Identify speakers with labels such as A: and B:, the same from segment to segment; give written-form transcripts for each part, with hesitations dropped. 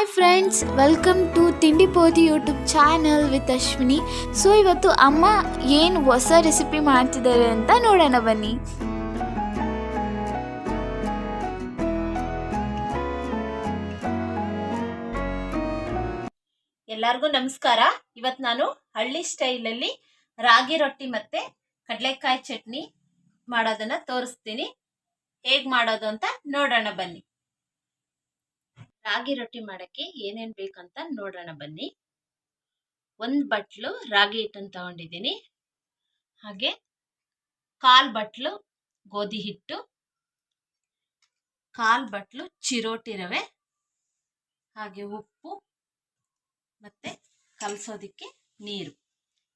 A: Hi friends, welcome to Tindi Podi YouTube channel with Ashwini. So ಇವತ್ತು ಅಮ್ಮ ಏನು ಹೊಸ ರೆಸಿಪಿ ಮಾಡ್ತಿದ್ದಾರೆ ಅಂತ ನೋಡೋಣ ಬನ್ನಿ.
B: ಎಲ್ಲರಿಗೂ ನಮಸ್ಕಾರ. ಇವತ್ತು ನಾನು ಹಳ್ಳಿ ಸ್ಟೈಲಲ್ಲಿ ರಾಗಿ ರೊಟ್ಟಿ ಮತ್ತೆ ಕಡಲೆಕಾಯಿ ಚಟ್ನಿ ಮಾಡೋದನ್ನ ತೋರಿಸ್ತೀನಿ. ಹೇಗ್ ಮಾಡೋದು ಅಂತ ನೋಡೋಣ ಬನ್ನಿ. ರಾಗಿ ರೊಟ್ಟಿ ಮಾಡಕ್ಕೆ ಏನೇನ್ ಬೇಕಂತ ನೋಡೋಣ ಬನ್ನಿ. 1 ಬಟ್ಲು ರಾಗಿ ಹಿಟ್ಟನ್ನು ತಗೊಂಡಿದ್ದೀನಿ. ಹಾಗೆ 1/4 ಬಟ್ಲು ಗೋಧಿ ಹಿಟ್ಟು, 1/4 ಬಟ್ಲು ಚಿರೋಟಿ ರವೆ, ಹಾಗೆ ಉಪ್ಪು ಮತ್ತೆ ಕಲಸೋದಿಕ್ಕೆ ನೀರು.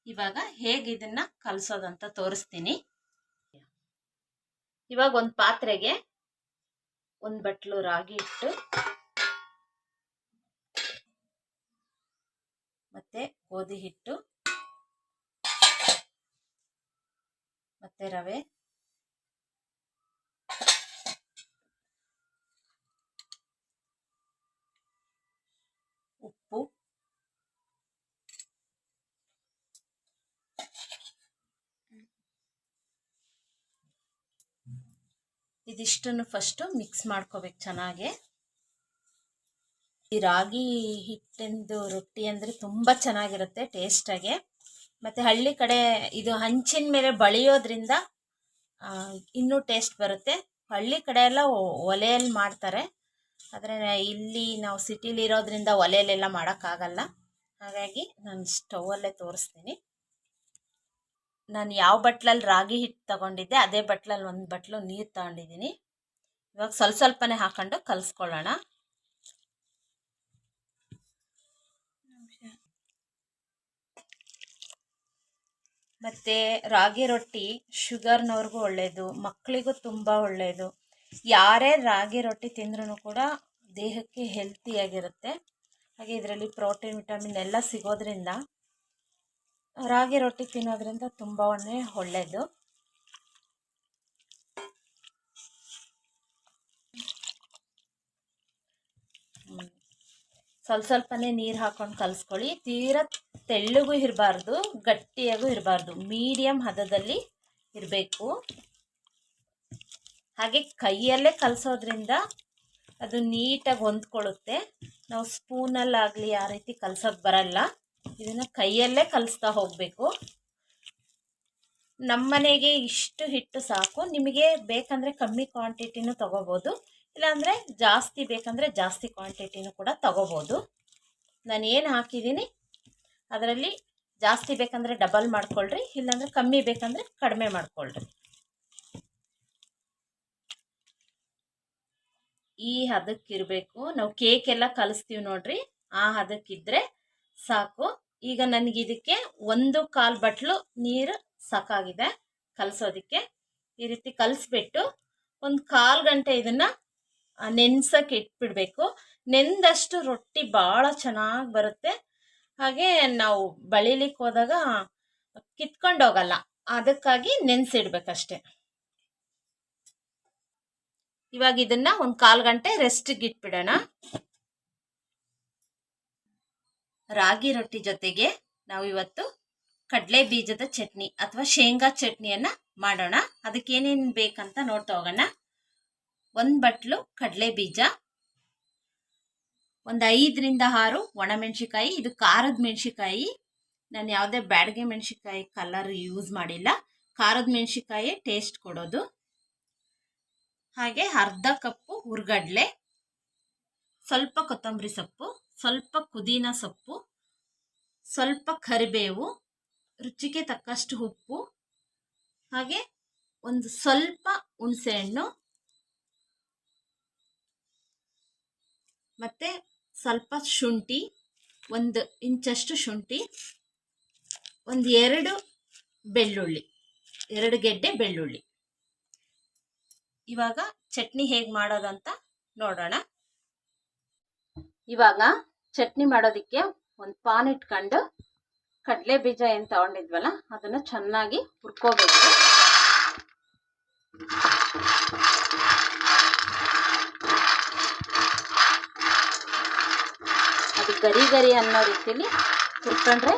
B: ಇವಾಗ ಹೇಗೆ ಇದನ್ನ ಕಲಸೋದಂತ ತೋರಿಸ್ತೀನಿ. ಇವಾಗ ಒಂದು ಪಾತ್ರೆಗೆ 1 ಬಟ್ಲು ರಾಗಿ ಹಿಟ್ಟು ಮತ್ತೆ ಗೋಧಿ ಹಿಟ್ಟು ಮತ್ತೆ ರವೆ, ಉಪ್ಪು, ಇದಿಷ್ಟನ್ನು ಫಸ್ಟ್ ಮಿಕ್ಸ್ ಮಾಡ್ಕೋಬೇಕು ಚೆನ್ನಾಗಿ. ಈ ರಾಗಿ ಹಿಟ್ಟಿಂದು ರೊಟ್ಟಿ ಅಂದರೆ ತುಂಬ ಚೆನ್ನಾಗಿರುತ್ತೆ ಟೇಸ್ಟಾಗೆ. ಮತ್ತು ಹಳ್ಳಿ ಕಡೆ ಇದು ಹಂಚಿನ ಮೇಲೆ ಬಳಿಯೋದ್ರಿಂದ ಇನ್ನೂ ಟೇಸ್ಟ್ ಬರುತ್ತೆ. ಹಳ್ಳಿ ಕಡೆ ಎಲ್ಲ ಒಲೆಯಲ್ಲಿ ಮಾಡ್ತಾರೆ, ಆದರೆ ಇಲ್ಲಿ ನಾವು ಸಿಟಿಲಿ ಇರೋದ್ರಿಂದ ಒಲೆಯಲ್ಲೆಲ್ಲ ಮಾಡೋಕ್ಕಾಗಲ್ಲ. ಹಾಗಾಗಿ ನಾನು ಸ್ಟೌವಲ್ಲೇ ತೋರಿಸ್ತೀನಿ. ನಾನು ಯಾವ ಬಟ್ಲಲ್ಲಿ ರಾಗಿ ಹಿಟ್ಟು ತಗೊಂಡಿದ್ದೆ ಅದೇ ಬಟ್ಲಲ್ಲಿ 1 ಬಟ್ಲು ನೀರು ತಗೊಂಡಿದ್ದೀನಿ. ಇವಾಗ ಸ್ವಲ್ಪನೇ ಹಾಕೊಂಡು ಕಲಿಸ್ಕೊಳ್ಳೋಣ. ಮತ್ತು ರಾಗಿ ರೊಟ್ಟಿ ಶುಗರ್ನವ್ರಿಗೂ ಒಳ್ಳೆಯದು, ಮಕ್ಕಳಿಗೂ ತುಂಬ ಒಳ್ಳೆಯದು. ಯಾರೇ ರಾಗಿ ರೊಟ್ಟಿ ತಿಂದ್ರೂ ಕೂಡ ದೇಹಕ್ಕೆ ಹೆಲ್ತಿಯಾಗಿರುತ್ತೆ. ಹಾಗೆ ಇದರಲ್ಲಿ ಪ್ರೋಟೀನ್, ವಿಟಮಿನ್ ಎಲ್ಲ ಸಿಗೋದ್ರಿಂದ ರಾಗಿ ರೊಟ್ಟಿ ತಿನ್ನೋದ್ರಿಂದ ತುಂಬ ಒಳ್ಳೆಯದು. ಸ್ವಲ್ಪನೇ ನೀರು ಹಾಕೊಂಡು ಕಲಿಸ್ಕೊಳ್ಳಿ. ತೀರಾ ತೆಳ್ಳಗೂ ಇರಬಾರ್ದು, ಗಟ್ಟಿಯಾಗೂ ಇರಬಾರ್ದು, ಮೀಡಿಯಮ್ ಹದದಲ್ಲಿ ಇರಬೇಕು. ಹಾಗೆ ಕೈಯಲ್ಲೇ ಕಲಿಸೋದ್ರಿಂದ ಅದು ನೀಟಾಗಿ ಹೊಂದ್ಕೊಳ್ಳುತ್ತೆ. ನಾವು ಸ್ಪೂನಲ್ಲಾಗಲಿ ಆ ರೀತಿ ಕಲ್ಸೋದು ಬರಲ್ಲ. ಇದನ್ನು ಕೈಯಲ್ಲೇ ಕಲಿಸ್ತಾ ಹೋಗಬೇಕು. ನಮ್ಮನೆಗೆ ಇಷ್ಟು ಹಿಟ್ಟು ಸಾಕು. ನಿಮಗೆ ಬೇಕಂದರೆ ಕಮ್ಮಿ ಕ್ವಾಂಟಿಟಿನೂ ತೊಗೋಬೋದು, ಇಲ್ಲಾಂದರೆ ಜಾಸ್ತಿ ಬೇಕಂದರೆ ಜಾಸ್ತಿ ಕ್ವಾಂಟಿಟಿನೂ ಕೂಡ ತೊಗೋಬೋದು. ನಾನು ಏನು ಹಾಕಿದ್ದೀನಿ ಅದರಲ್ಲಿ ಜಾಸ್ತಿ ಬೇಕಂದರೆ ಡಬಲ್ ಮಾಡ್ಕೊಳ್ರಿ, ಇಲ್ಲಾಂದರೆ ಕಮ್ಮಿ ಬೇಕಂದರೆ ಕಡಿಮೆ ಮಾಡ್ಕೊಳ್ರಿ. ಈ ಹದಕ್ಕಿರಬೇಕು. ನಾವು ಕೇಕ್ ಎಲ್ಲ ಕಲಿಸ್ತೀವಿ ನೋಡ್ರಿ, ಆ ಹದಕ್ಕಿದ್ರೆ ಸಾಕು. ಈಗ ನನಗೆ ಇದಕ್ಕೆ 1/4 ಬಟ್ಲು ನೀರು ಸಾಕಾಗಿದೆ ಕಲಸೋದಕ್ಕೆ. ಈ ರೀತಿ ಕಲಿಸ್ಬಿಟ್ಟು 1/4 ಗಂಟೆ ಇದನ್ನು ನೆನ್ಸಕ್ಕೆ ಇಟ್ಬಿಡ್ಬೇಕು. ನೆಂದಷ್ಟು ರೊಟ್ಟಿ ಭಾಳ ಚೆನ್ನಾಗಿ ಬರುತ್ತೆ. ಹಾಗೆ ನಾವು ಬಳಿಲಿಕ್ಕೆ ಹೋದಾಗ ಕಿತ್ಕೊಂಡು ಹೋಗಲ್ಲ, ಅದಕ್ಕಾಗಿ ನೆನೆಸಿಡ್ಬೇಕಷ್ಟೆ. ಇವಾಗ ಇದನ್ನ 1/4 ಗಂಟೆ ರೆಸ್ಟಿಗೆ ಇಟ್ಬಿಡೋಣ. ರಾಗಿ ರೊಟ್ಟಿ ಜೊತೆಗೆ ನಾವು ಇವತ್ತು ಕಡಲೆ ಬೀಜದ ಚಟ್ನಿ ಅಥವಾ ಶೇಂಗಾ ಚಟ್ನಿಯನ್ನ ಮಾಡೋಣ. ಅದಕ್ಕೆ ಏನೇನು ಬೇಕಂತ ನೋಡ್ತಾ ಹೋಗೋಣ. 1 ಬಟ್ಲು ಕಡಲೆ ಬೀಜ, 5ರಿಂದ 6 ಒಣಮೆಣಸಿಕಾಯಿ. ಇದು ಖಾರದ ಮೆಣಸಿಕಾಯಿ, ನಾನು ಯಾವುದೇ ಬ್ಯಾಡಗೆ ಮೆಣಸಿಕಾಯಿ ಕಲರ್ ಯೂಸ್ ಮಾಡಿಲ್ಲ. ಖಾರದ ಮೆಣಸಿಕಾಯಿ ಟೇಸ್ಟ್ ಕೊಡೋದು. ಹಾಗೆ 1/2 ಕಪ್ಪು ಹುರ್ಗಡ್ಲೆ, ಸ್ವಲ್ಪ ಕೊತ್ತಂಬರಿ ಸೊಪ್ಪು, ಸ್ವಲ್ಪ ಪುದೀನ ಸೊಪ್ಪು, ಸ್ವಲ್ಪ ಕರಿಬೇವು, ರುಚಿಗೆ ತಕ್ಕಷ್ಟು ಉಪ್ಪು, ಹಾಗೆ ಒಂದು ಸ್ವಲ್ಪ ಹುಣಸೆಹಣ್ಣು, ಮತ್ತು ಸ್ವಲ್ಪ ಶುಂಠಿ, 1 ಇಂಚಷ್ಟು ಶುಂಠಿ, 2 ಬೆಳ್ಳುಳ್ಳಿ, 2 ಗೆಡ್ಡೆ ಬೆಳ್ಳುಳ್ಳಿ. ಇವಾಗ ಚಟ್ನಿ ಹೇಗೆ ಮಾಡೋದಂತ ನೋಡೋಣ. ಇವಾಗ ಚಟ್ನಿ ಮಾಡೋದಕ್ಕೆ ಒಂದು ಪಾನ್ ಇಟ್ಕೊಂಡು ಕಡಲೆ ಬೀಜ ಏನು ತಗೊಂಡಿದ್ವಲ್ಲ ಅದನ್ನು ಚೆನ್ನಾಗಿ ಹುರ್ಕೋಬೇಕು. ಗರಿ ಗರಿ ಅನ್ನೋ ರೀತಿಲಿ ಹುರ್ಕೊಂಡ್ರೆ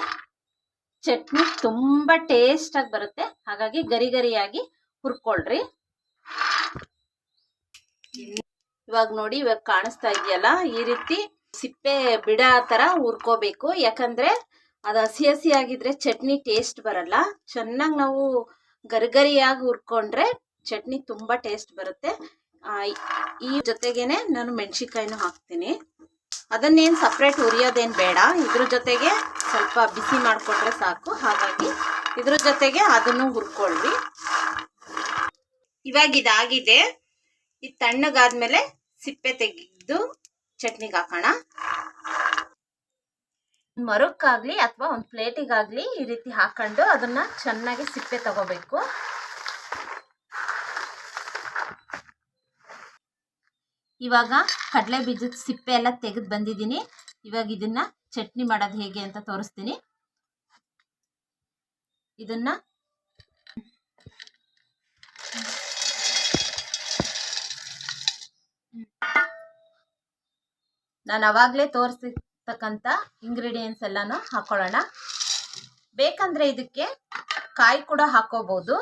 B: ಚಟ್ನಿ ತುಂಬ ಟೇಸ್ಟಾಗಿ ಬರುತ್ತೆ. ಹಾಗಾಗಿ ಗರಿ ಗರಿಯಾಗಿ ಹುರ್ಕೊಳ್ರಿ. ಇವಾಗ ನೋಡಿ, ಇವಾಗ ಕಾಣಿಸ್ತಾ ಇದೆಯಲ್ಲ, ಈ ರೀತಿ ಸಿಪ್ಪೆ ಬಿಡ ಥರ ಹುರ್ಕೋಬೇಕು. ಯಾಕಂದರೆ ಅದು ಹಸಿ ಹಸಿ ಆಗಿದ್ರೆ ಚಟ್ನಿ ಟೇಸ್ಟ್ ಬರಲ್ಲ. ಚೆನ್ನಾಗಿ ನಾವು ಗರಿಗರಿಯಾಗಿ ಹುರ್ಕೊಂಡ್ರೆ ಚಟ್ನಿ ತುಂಬ ಟೇಸ್ಟ್ ಬರುತ್ತೆ. ಈ ಜೊತೆಗೇನೆ ನಾನು ಮೆಣಸಿನ್ಕಾಯಿನೂ ಹಾಕ್ತೀನಿ. ಅದನ್ನೇನು ಸಪ್ರೇಟ್ ಹುರಿಯೋದೇನು ಬೇಡ, ಇದ್ರ ಜೊತೆಗೆ ಸ್ವಲ್ಪ ಬಿಸಿ ಮಾಡಿಕೊಂಡ್ರೆ ಸಾಕು. ಹಾಗಾಗಿ ಇದ್ರ ಜೊತೆಗೆ ಅದನ್ನು ಹುರ್ಕೊಳ್ರಿ. ಇವಾಗ ಇದಾಗಿದೆ. ಇದು ತಣ್ಣಗಾದ್ಮೇಲೆ ಸಿಪ್ಪೆ ತೆಗೆದು ಚಟ್ನಿಗೆ ಹಾಕೋಣ. ಮರಕ್ಕಾಗ್ಲಿ ಅಥವಾ ಒಂದು ಪ್ಲೇಟಿಗಾಗ್ಲಿ ಈ ರೀತಿ ಹಾಕೊಂಡು ಅದನ್ನ ಚೆನ್ನಾಗಿ ಸಿಪ್ಪೆ ತಗೋಬೇಕು. ಇವಾಗ ಕಡಲೆ ಬೀಜದ ಸಿಪ್ಪೆ ಎಲ್ಲ ತೆಗೆದು ಬಂದಿದ್ದೀನಿ. ಇವಾಗ ಇದನ್ನ ಚಟ್ನಿ ಮಾಡೋದು ಹೇಗೆ ಅಂತ ತೋರಿಸ್ತೀನಿ. ಇದನ್ನ ನಾನು ಅವಾಗಲೇ ತೋರಿಸಿರ್ತಕ್ಕಂಥ ಇಂಗ್ರೀಡಿಯೆಂಟ್ಸ್ ಎಲ್ಲಾನು ಹಾಕೊಳ್ಳೋಣ. ಬೇಕಂದ್ರೆ ಇದಕ್ಕೆ ಕಾಯಿ ಕೂಡ ಹಾಕೋಬಹುದು.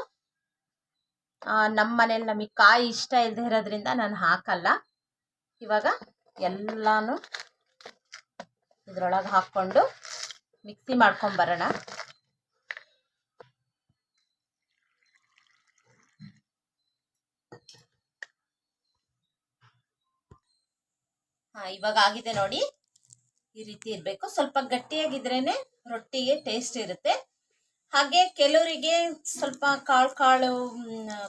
B: ನಮ್ಮ ಮನೇಲಿ ನಮಗೆ ಕಾಯಿ ಇಷ್ಟ ಇಲ್ಲದೆ ಇರೋದ್ರಿಂದ ನಾನು ಹಾಕಲ್ಲ. ಇವಾಗ ಎಲ್ಲಾನು ಇದ್ರೊಳಗೆ ಹಾಕ್ಕೊಂಡು ಮಿಕ್ಸಿ ಮಾಡ್ಕೊಂಬರೋಣ. ಇವಾಗ ಆಗಿದೆ ನೋಡಿ, ಈ ರೀತಿ ಇರಬೇಕು. ಸ್ವಲ್ಪ ಗಟ್ಟಿಯಾಗಿದ್ರೇನೆ ರೊಟ್ಟಿಗೆ ಟೇಸ್ಟ್ ಇರುತ್ತೆ. ಹಾಗೆ ಕೆಲವರಿಗೆ ಸ್ವಲ್ಪ ಕಾಳು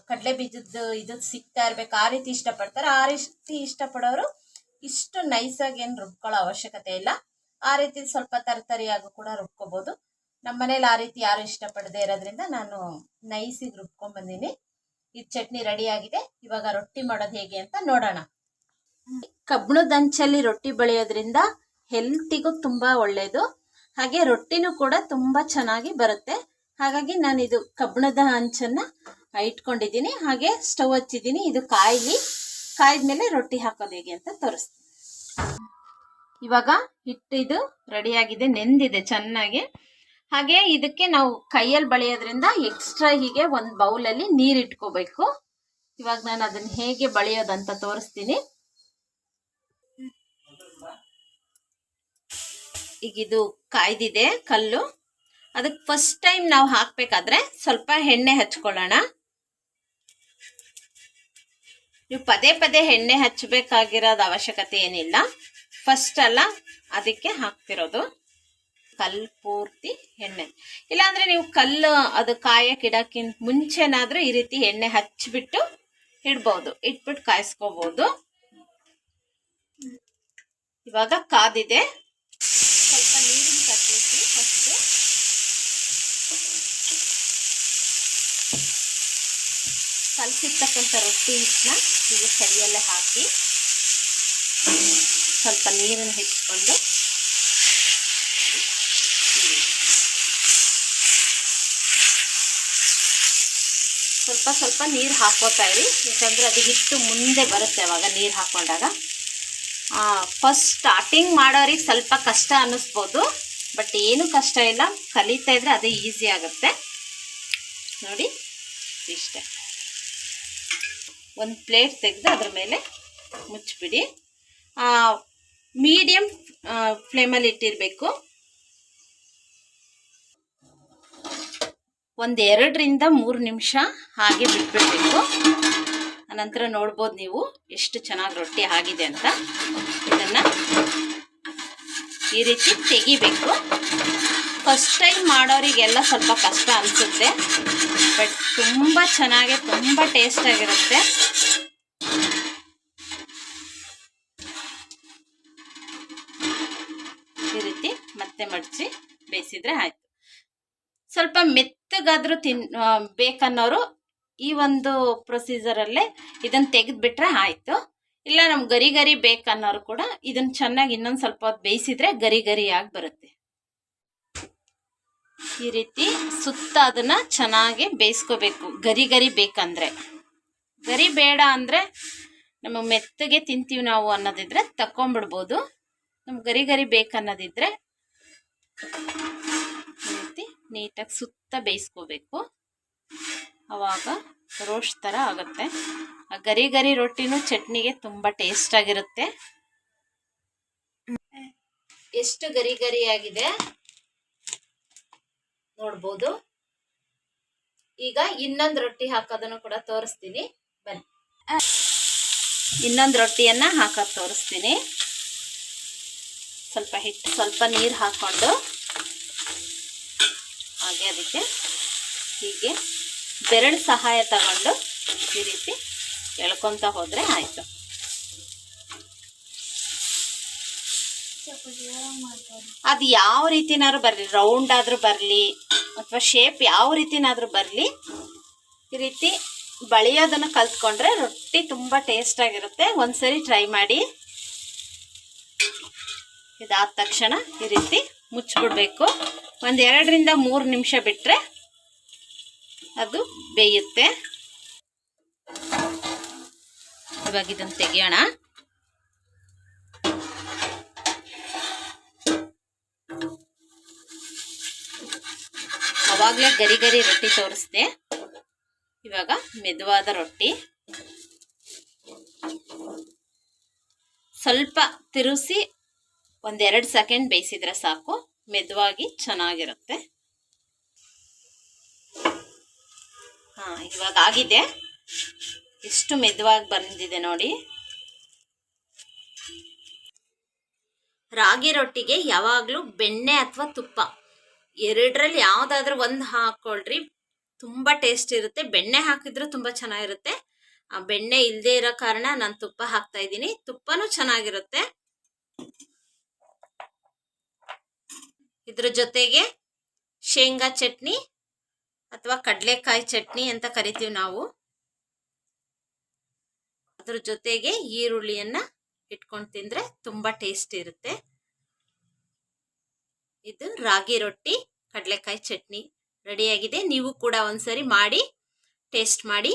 B: ಕಡಲೆ ಬೀಜದ ಇದು ಸಿಗ್ತಾ ಇರ್ಬೇಕು, ಆ ರೀತಿ ಇಷ್ಟಪಡ್ತಾರೆ. ಆ ರೀತಿ ಇಷ್ಟಪಡೋರು ಇಷ್ಟು ನೈಸಾಗಿ ಏನು ರುಬ್ಕೊಳ್ಳೋ ಅವಶ್ಯಕತೆ ಇಲ್ಲ. ಆ ರೀತಿ ಸ್ವಲ್ಪ ತರತರಿಯಾಗೂ ಕೂಡ ರುಬ್ಕೋಬಹುದು. ನಮ್ಮ ಮನೇಲಿ ಆ ರೀತಿ ಯಾರು ಇಷ್ಟಪಡದೆ ಇರೋದ್ರಿಂದ ನಾನು ನೈಸಿಗೆ ರುಬ್ಕೊಂಡ್ ಬಂದೀನಿ. ಈ ಚಟ್ನಿ ರೆಡಿ ಆಗಿದೆ. ಇವಾಗ ರೊಟ್ಟಿ ಮಾಡೋದು ಹೇಗೆ ಅಂತ ನೋಡೋಣ. ಕಬ್ಬಣದ ಹಂಚಲ್ಲಿ ರೊಟ್ಟಿ ಬೆಳೆಯೋದ್ರಿಂದ ಹೆಲ್ತಿಗೂ ತುಂಬಾ ಒಳ್ಳೇದು. ಹಾಗೆ ರೊಟ್ಟಿನೂ ಕೂಡ ತುಂಬಾ ಚೆನ್ನಾಗಿ ಬರುತ್ತೆ. ಹಾಗಾಗಿ ನಾನು ಇದು ಕಬ್ಬಣದ ಹಂಚನ್ನ ಇಟ್ಕೊಂಡಿದ್ದೀನಿ. ಹಾಗೆ ಸ್ಟವ್ ಹಚ್ಚಿದ್ದೀನಿ. ಇದು ಕಾಯ್ದ್ಮೇಲೆ ರೊಟ್ಟಿ ಹಾಕೋದು ಹೇಗೆ ಅಂತ ತೋರಿಸ್ತೀನಿ. ಇವಾಗ ಹಿಟ್ಟು ಇದು ರೆಡಿಯಾಗಿದೆ, ನೆಂದಿದೆ ಚೆನ್ನಾಗಿ. ಹಾಗೆ ಇದಕ್ಕೆ ನಾವು ಕೈಯಲ್ಲಿ ಬಳಿಯೋದ್ರಿಂದ ಎಕ್ಸ್ಟ್ರಾ ಹೀಗೆ ಒಂದು ಬೌಲಲ್ಲಿ ನೀರು ಇಟ್ಕೋಬೇಕು. ಇವಾಗ ನಾನು ಅದನ್ನ ಹೇಗೆ ಬಳಿಯೋದಂತ ತೋರಿಸ್ತೀನಿ. ಈಗ ಇದು ಕಾಯ್ದಿದೆ ಕಲ್ಲು. ಅದಕ್ಕೆ ಫಸ್ಟ್ ಟೈಮ್ ನಾವು ಹಾಕ್ಬೇಕಾದ್ರೆ ಸ್ವಲ್ಪ ಎಣ್ಣೆ ಹಚ್ಕೊಳ್ಳೋಣ. ನೀವು ಪದೇ ಪದೇ ಎಣ್ಣೆ ಹಚ್ಚಬೇಕಾಗಿರೋದು ಅವಶ್ಯಕತೆ ಏನಿಲ್ಲ. ಫಸ್ಟ್ ಅಲ್ಲ ಅದಕ್ಕೆ ಹಾಕ್ತಿರೋದು. ಕಲ್ಲು ಪೂರ್ತಿ ಎಣ್ಣೆ, ಇಲ್ಲಾಂದ್ರೆ ನೀವು ಕಲ್ಲು ಅದು ಕಾಯಕ್ಕೆ ಇಡಕ್ಕಿಂತ ಮುಂಚೆನಾದ್ರೂ ಈ ರೀತಿ ಎಣ್ಣೆ ಹಚ್ಬಿಟ್ಟು ಇಡ್ಬೋದು, ಇಟ್ಬಿಟ್ಟು ಕಾಯಿಸ್ಕೋಬಹುದು. ಇವಾಗ ಕಾದಿದೆ. ಸ್ವಲ್ಪ ನೀರಿನ ಕಟ್ಟಿಸಿ ಫಸ್ಟ್. ಕಲಸಿರ್ತಕ್ಕಂಥ ರೊಟ್ಟಿ ಹಿಟ್ಟನ್ನ ಈಗ ಕೈಯಲ್ಲೇ ಹಾಕಿ ಸ್ವಲ್ಪ ನೀರನ್ನು ಹೆಚ್ಚಿಕೊಂಡು ಸ್ವಲ್ಪ ನೀರು ಹಾಕೋತಾ ಇರಿ. ಯಾಕಂದ್ರೆ ಅದು ಹಿಟ್ಟು ಮುಂದೆ ಬರುತ್ತೆ ಅವಾಗ ನೀರು ಹಾಕೊಂಡಾಗ. ಫಸ್ಟ್ ಸ್ಟಾರ್ಟಿಂಗ್ ಮಾಡೋರಿಗೆ ಸ್ವಲ್ಪ ಕಷ್ಟ ಅನ್ನಿಸ್ಬೋದು, ಬಟ್ ಏನು ಕಷ್ಟ ಇಲ್ಲ. ಕಲಿತಾ ಇದ್ರೆ ಅದೇ ಈಸಿ ಆಗುತ್ತೆ ನೋಡಿ. ಇಷ್ಟೇ. ಒಂದು ಪ್ಲೇಟ್ ತೆಗೆದು ಅದ್ರ ಮೇಲೆ ಮುಚ್ಚಿಬಿಡಿ. ಮೀಡಿಯಮ್ ಫ್ಲೇಮಲ್ಲಿ ಇಟ್ಟಿರಬೇಕು. ಒಂದು 2ರಿಂದ 3 ನಿಮಿಷ ಹಾಗೆ ಬಿಟ್ಬಿಡ್ಬೇಕು. ಅನಂತರ ನೋಡ್ಬೋದು ನೀವು ಎಷ್ಟು ಚೆನ್ನಾಗಿ ರೊಟ್ಟಿ ಆಗಿದೆ ಅಂತ. ಇದನ್ನು ಈ ರೀತಿ ತೆಗಿಬೇಕು. ಫಸ್ಟ್ ಟೈಮ್ ಮಾಡೋರಿಗೆಲ್ಲ ಸ್ವಲ್ಪ ಕಷ್ಟ ಅನಿಸುತ್ತೆ, ಬಟ್ ತುಂಬ ಚೆನ್ನಾಗಿ ತುಂಬ ಟೇಸ್ಟಾಗಿರುತ್ತೆ. ಈ ರೀತಿ ಮತ್ತೆ ಮಡಚಿ ಬೇಯಿಸಿದ್ರೆ ಆಯ್ತು. ಸ್ವಲ್ಪ ಮೆತ್ತಗಾದ್ರೂ ಬೇಕನ್ನೋರು ಈ ಒಂದು ಪ್ರೊಸೀಜರಲ್ಲೇ ಇದನ್ನು ತೆಗೆದುಬಿಟ್ರೆ ಆಯಿತು. ಇಲ್ಲ ನಮ್ಗೆ ಗರಿ ಗರಿ ಬೇಕನ್ನೋರು ಕೂಡ ಇದನ್ನು ಚೆನ್ನಾಗಿ ಇನ್ನೊಂದು ಸ್ವಲ್ಪ ಹೊತ್ತು ಬೇಯಿಸಿದ್ರೆ ಗರಿ ಗರಿಯಾಗಿ ಬರುತ್ತೆ. ಈ ರೀತಿ ಸುತ್ತ ಅದನ್ನು ಚೆನ್ನಾಗಿ ಬೇಯಿಸ್ಕೋಬೇಕು. ಗರಿ ಗರಿ ಬೇಕಂದ್ರೆ. ಗರಿ ಬೇಡ ಅಂದರೆ ನಮಗೆ ಮೆತ್ತಗೆ ತಿಂತೀವಿ ನಾವು ಅನ್ನೋದಿದ್ರೆ ತಕೊಂಡ್ಬಿಡ್ಬೋದು. ನಮ್ಗೆ ಗರಿ ಗರಿ ಬೇಕನ್ನೋದಿದ್ರೆ ಈ ರೀತಿ ನೀಟಾಗಿ ಸುತ್ತ ಬೇಯಿಸ್ಕೋಬೇಕು. ಆವಾಗ ರೋಸ್ಟ್ ಥರ ಆಗುತ್ತೆ. ಆ ಗರಿ ಗರಿ ರೊಟ್ಟಿನೂ ಚಟ್ನಿಗೆ ತುಂಬ ಟೇಸ್ಟಾಗಿರುತ್ತೆ. ಎಷ್ಟು ಗರಿ ಗರಿ ಆಗಿದೆ ನೋಡ್ಬೋದು. ಈಗ ಇನ್ನೊಂದು ರೊಟ್ಟಿ ಹಾಕೋದನ್ನು ಕೂಡ ತೋರಿಸ್ತೀನಿ ಬನ್ನಿ. ಇನ್ನೊಂದು ರೊಟ್ಟಿಯನ್ನು ಹಾಕೋದು ತೋರಿಸ್ತೀನಿ. ಸ್ವಲ್ಪ ಹಿಟ್ಟು, ಸ್ವಲ್ಪ ನೀರು ಹಾಕ್ಕೊಂಡು ಹಾಗೆ ಅದಕ್ಕೆ ಹೀಗೆ ಬೆರಳು ಸಹಾಯ ತಗೊಂಡು ಈ ರೀತಿ ಎಳ್ಕೊತ ಹೋದರೆ ಆಯಿತು. ಅದು ಯಾವ ರೀತಿನಾದ್ರೂ ಬರಲಿ, ರೌಂಡ್ ಆದರೂ ಬರಲಿ ಅಥವಾ ಶೇಪ್ ಯಾವ ರೀತಿನಾದ್ರೂ ಬರಲಿ, ಈ ರೀತಿ ಬಳಿಯೋದನ್ನು ಕಲ್ತ್ಕೊಂಡ್ರೆ ರೊಟ್ಟಿ ತುಂಬ ಟೇಸ್ಟಾಗಿರುತ್ತೆ. ಒಂದ್ಸರಿ ಟ್ರೈ ಮಾಡಿ. ಇದಾದ ತಕ್ಷಣ ಈ ರೀತಿ ಮುಚ್ಚಿಬಿಡ್ಬೇಕು. 1-2 ರಿಂದ 3 ನಿಮಿಷ ಬಿಟ್ಟರೆ ಅದು ಬೇಯುತ್ತೆ. ಇವಾಗ ಇದನ್ನು ತೆಗಿಯೋಣ. ಅವಾಗಲೇ ಗರಿ ಗರಿ ರೊಟ್ಟಿ ತೋರಿಸ್ದೆ. ಇವಾಗ ಮೆದುವಾದ ರೊಟ್ಟಿ ಸ್ವಲ್ಪ ತಿರುಗಿಸಿ 1-2 ಸೆಕೆಂಡ್ ಬೇಯಿಸಿದ್ರೆ ಸಾಕು, ಮೆದುವಾಗಿ ಚೆನ್ನಾಗಿರುತ್ತೆ. ಇವಾಗ ಆಗಿದೆ. ಎಷ್ಟು ಮೆದುವಾಗಿ ಬಂದಿದೆ ನೋಡಿ. ರಾಗಿ ರೊಟ್ಟಿಗೆ ಯಾವಾಗಲೂ ಬೆಣ್ಣೆ ಅಥವಾ ತುಪ್ಪ ಎರಡರಲ್ಲಿ ಯಾವುದಾದ್ರೂ ಒಂದು ಹಾಕ್ಕೊಳ್ರಿ, ತುಂಬ ಟೇಸ್ಟ್ ಇರುತ್ತೆ. ಬೆಣ್ಣೆ ಹಾಕಿದ್ರೂ ತುಂಬ ಚೆನ್ನಾಗಿರುತ್ತೆ. ಆ ಬೆಣ್ಣೆ ಇಲ್ಲದೆ ಇರೋ ಕಾರಣ ನಾನು ತುಪ್ಪ ಹಾಕ್ತಾ ಇದ್ದೀನಿ. ತುಪ್ಪನೂ ಚೆನ್ನಾಗಿರುತ್ತೆ. ಇದ್ರ ಜೊತೆಗೆ ಶೇಂಗಾ ಚಟ್ನಿ ಅಥವಾ ಕಡಲೆಕಾಯಿ ಚಟ್ನಿ ಅಂತ ಕರಿತೀವಿ ನಾವು. ಅದ್ರ ಜೊತೆಗೆ ಈರುಳ್ಳಿಯನ್ನ ಇಟ್ಕೊಂಡು ತಿಂದ್ರೆ ತುಂಬ ಟೇಸ್ಟ್ ಇರುತ್ತೆ. ಇದು ರಾಗಿ ರೊಟ್ಟಿ ಕಡಲೆಕಾಯಿ ಚಟ್ನಿ ರೆಡಿಯಾಗಿದೆ. ನೀವು ಕೂಡ ಒಂದ್ಸರಿ ಮಾಡಿ ಟೇಸ್ಟ್ ಮಾಡಿ.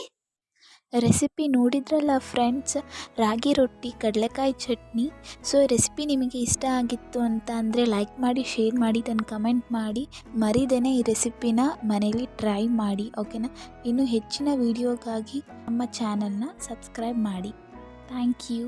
A: ರೆಸಿಪಿ ನೋಡಿದ್ರಲ್ಲ ಫ್ರೆಂಡ್ಸ್, ರಾಗಿ ರೊಟ್ಟಿ ಕಡಲೆಕಾಯಿ ಚಟ್ನಿ. ಸೊ ರೆಸಿಪಿ ನಿಮಗೆ ಇಷ್ಟ ಆಗಿತ್ತು ಅಂತ ಅಂದರೆ ಲೈಕ್ ಮಾಡಿ, ಶೇರ್ ಮಾಡಿ, ದೆನ್ ಕಮೆಂಟ್ ಮಾಡಿ. ಮರಿದೇನೆ ಈ ರೆಸಿಪಿನ ಮನೇಲಿ ಟ್ರೈ ಮಾಡಿ, ಓಕೆನಾ. ಇನ್ನು ಹೆಚ್ಚಿನ ವೀಡಿಯೋಗಾಗಿ ನಮ್ಮ ಚಾನಲ್ನ ಸಬ್ಸ್ಕ್ರೈಬ್ ಮಾಡಿ. Thank you.